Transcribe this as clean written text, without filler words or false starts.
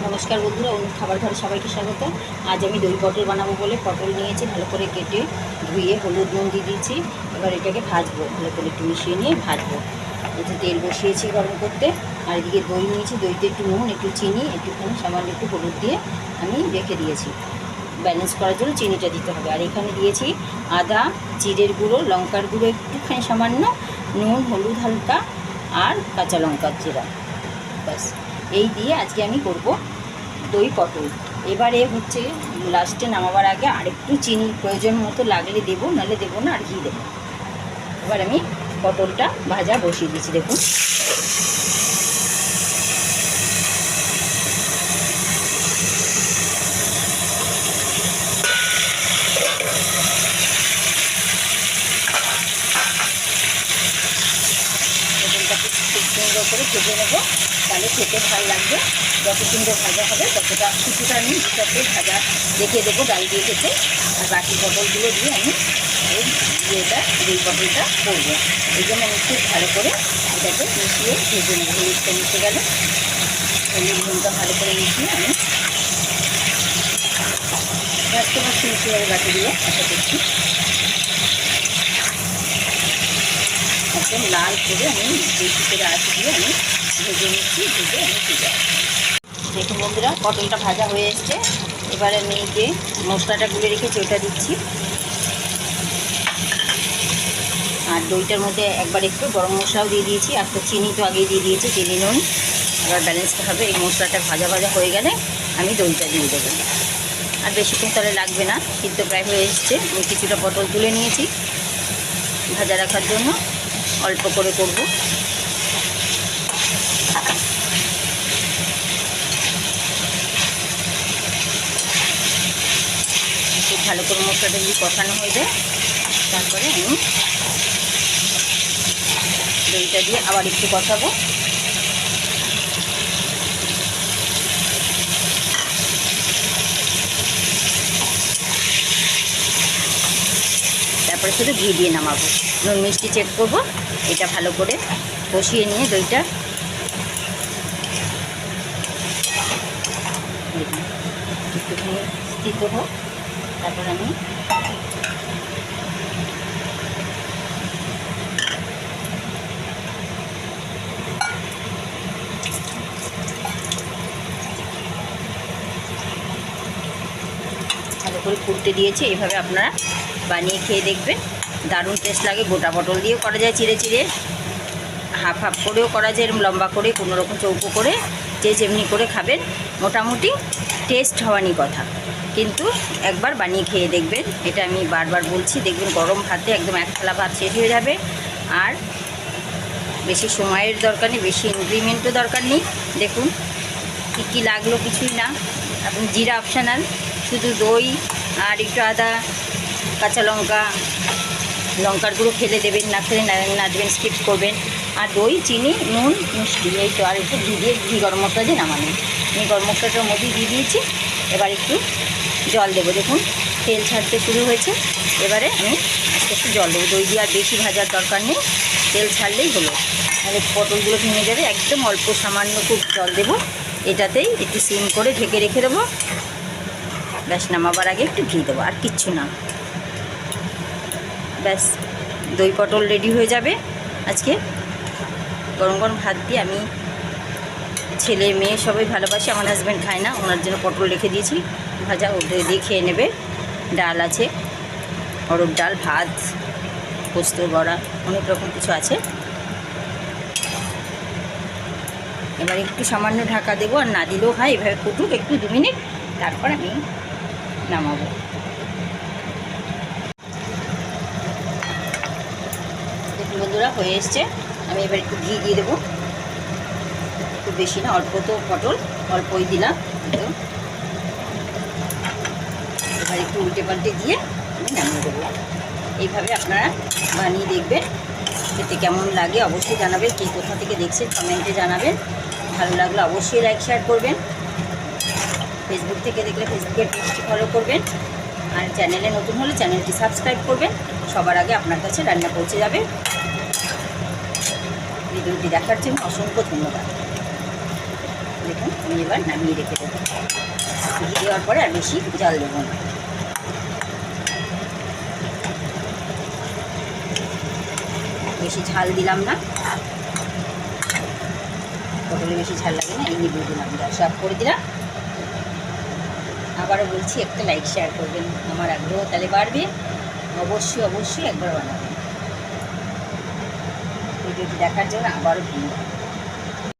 নমস্কার বন্ধুরা, অন্য খাবার ঘরে সবাইকে স্বাগত। আজ আমি দই পটল বানাবো বলে পটল নিয়েছি, ভালো করে কেটে ধুয়ে হলুদ নুন দিয়ে দিয়েছি। এবার এটাকে ভাজবো, ভালো করে একটু মিশিয়ে নিয়ে ভাজবো। এতে তেল বসিয়েছি গরম করতে, আর এদিকে দই নিয়েছি, দইতে একটু নুন, একটু চিনি, একটুখানি সামান্য একটু হলুদ দিয়ে আমি রেখে দিয়েছি। ব্যালেন্স করার জন্য চিনিটা দিতে হবে। আর এখানে দিয়েছি আদা, জিরের গুঁড়ো, লঙ্কার গুঁড়ো একটুখানি সামান্য, নুন, হলুদ হালকা, আর কাঁচা লঙ্কার জিরা। ব্যাস, এই দিয়ে আজকে আমি করব দই পটল। এবারে হচ্ছে লাস্টে নামাবার আগে আরেকটু চিনি প্রয়োজন মতো লাগলে দেবো, নাহলে দেবো না, আর ঘি দেবো। এবার আমি পটলটা ভাজা বসিয়ে দিচ্ছি। দেখুন, পটলটাকে খুব সুন্দর করে ভেজে নেবো, তাহলে খেতে ভালো লাগবে। যত সুন্দর ভাজা হবে ততটা কিছুটা আমি দুটাতে ভাজা রেখে দেবো ডাল দিয়ে খেতে। আর বাকি পটলগুলো দিয়ে আমি এই দই পটলটা করবো। এই জন্য আমি খুব ভালো করে এটাকে মিশিয়ে ভেজে নেবো। হলুদটা মিশে গেলে হলুদ নুনটা ভালো করে মিশিয়ে আমি ভাজতে মিশিয়ে বাটি দিয়ে আশা করছি একদম লাল করে আমি বেশি করে আঁচ দিয়ে আমি ভেজে নিচ্ছি। ভেজে আমি তুলে দেখুন বন্ধুরা, পটলটা ভাজা হয়ে এসছে। এবারে আমি যে মশলাটা গুলে রেখেছি ওটা দিচ্ছি। আর দইটার মধ্যে একবার একটু গরম মশলাও দিয়ে দিয়েছি, আর তো চিনি তো আগেই দিয়ে দিয়েছি, চিনি নুন। এবার ব্যালেন্সটা হবে। এই মশলাটা ভাজা ভাজা হয়ে গেলে আমি দইটা দিয়ে দেবো। আর বেশিক্ষণ তাহলে লাগবে না, সিদ্ধ প্রায় হয়ে এসছে। আমি কিছুটা পটল তুলে নিয়েছি ভাজা রাখার জন্য, অল্প করে করব। খুব ভালো করে মশলাটা যদি কষানো হয়ে যায়, তারপরে আমি দইটা দিয়ে আবার একটু কষাবো। তারপরে শুধু ঘি দিয়ে নামাবো, নুন মিষ্টি চেক করবো। এটা ভালো করে কষিয়ে নিয়ে দইটা দেখুন একটুখানি স্থিত হোক, তারপর আমি ভালো করে ফুটতে দিয়েছি। এইভাবে আপনারা বানিয়ে খেয়ে দেখবেন, দারুণ টেস্ট লাগে। গোটা পটল দিয়েও করা যায়, চিড়ে চিড়ে হাফ হাফ করেও করা যায়, এরকম লম্বা করে, কোনো রকম চৌকো করে, যে যেমনি করে খাবেন মোটামুটি টেস্ট হওয়ারই কথা। কিন্তু একবার বানিয়ে খেয়ে দেখবেন, এটা আমি বারবার বলছি। দেখবেন গরম ভাতে একদম এক থালা ভাত শেষ হয়ে যাবে। আর বেশি সময়ের দরকার নেই, বেশি ইনগ্রিডিয়েন্টও দরকার নেই। দেখুন কী লাগলো, কিছুই না। আপনি জিরা অপশানাল, শুধু দই আর একটু আদা, কাঁচা লঙ্কা, লঙ্কার গুঁড়ো ফেলে দেবেন, না ফেলে না দেবেন, স্কিপ করবেন। আর দই, চিনি, নুন, মিষ্টি, এই তো। আর একটু ঘি দিয়ে, ঘি গরম মশলা দিয়ে নামানো। আমি গরম মশলাটার মধ্যেই দিয়ে দিয়েছি। এবার একটু জল দেবো। দেখুন তেল ছাড়তে শুরু হয়েছে। এবারে আমি আস্তে আস্তে জল দেবো। দই দিয়ে আর বেশি ভাজার দরকার নেই, তেল ছাড়লেই হলো, তাহলে পটলগুলো ভেঙে যাবে। একদম অল্প সামান্য খুব জল দেবো। এটাতেই একটু সিম করে ঢেকে রেখে দেবো। ব্যাস, নামাবার আগে একটু ঘি দেবো, আর কিচ্ছু না। ব্যাস, দই পটল রেডি হয়ে যাবে। আজকে গরম গরম ভাত দিয়ে, আমি ছেলে মেয়ে সবাই ভালোবাসি, আমার হাজব্যান্ড খায় না, ওনার জন্য পটল রেখে দিয়েছি ভাজা, ওদের দিয়ে খেয়ে নেবে। ডাল আছে, অরড় ডাল, ভাত, পোস্ত বড়া, অনেক রকম কিছু আছে। এবার একটু সামান্য ঢাকা দেবো, আর না দিলেও হয়। এভাবে ফুটুক একটু 2 মিনিট, তারপর আমি নামাবো। দেখুন বন্ধুরা, হয়ে এসছে। আমি এবার একটু ঘি দিয়ে দেবো, খুব বেশি না, অল্প তো পটল, অল্পই দিলাম। এবার একটু উল্টে পাল্টে দিয়ে আমি নামিয়ে দেবো। এইভাবে আপনারা বানিয়ে দেখবেন, খেতে কেমন লাগে অবশ্যই জানাবেন। কে কোথা থেকে দেখছেন কমেন্টে জানাবেন। ভালো লাগলে অবশ্যই লাইক শেয়ার করবেন। ফেসবুক থেকে দেখলে ফেসবুকের পেজটি ফলো করবেন, আর চ্যানেলে নতুন হলে চ্যানেলটি সাবস্ক্রাইব করবেন। সবার আগে আপনার কাছে রান্না পৌঁছে যাবে। ভিডিওটি দেখার জন্য অসংখ্য ধন্যবাদ। দেখুন আমি এবার নামিয়ে রেখে দেবো। ঘি দেওয়ার পরে আর বেশি জল দেবো না। বেশি ঝাল দিলাম না, পটলে বেশি ঝাল লাগে না। এই নিয়ে দিলাম, গ্যাস অফ করে দিলাম। আবারও বলছি, একটা লাইক শেয়ার করবেন, আমার আগ্রহ তাহলে বাড়বে। অবশ্যই একবার বানাবেন। ভিডিওটি দেখার জন্য আবারও ধন্যবাদ।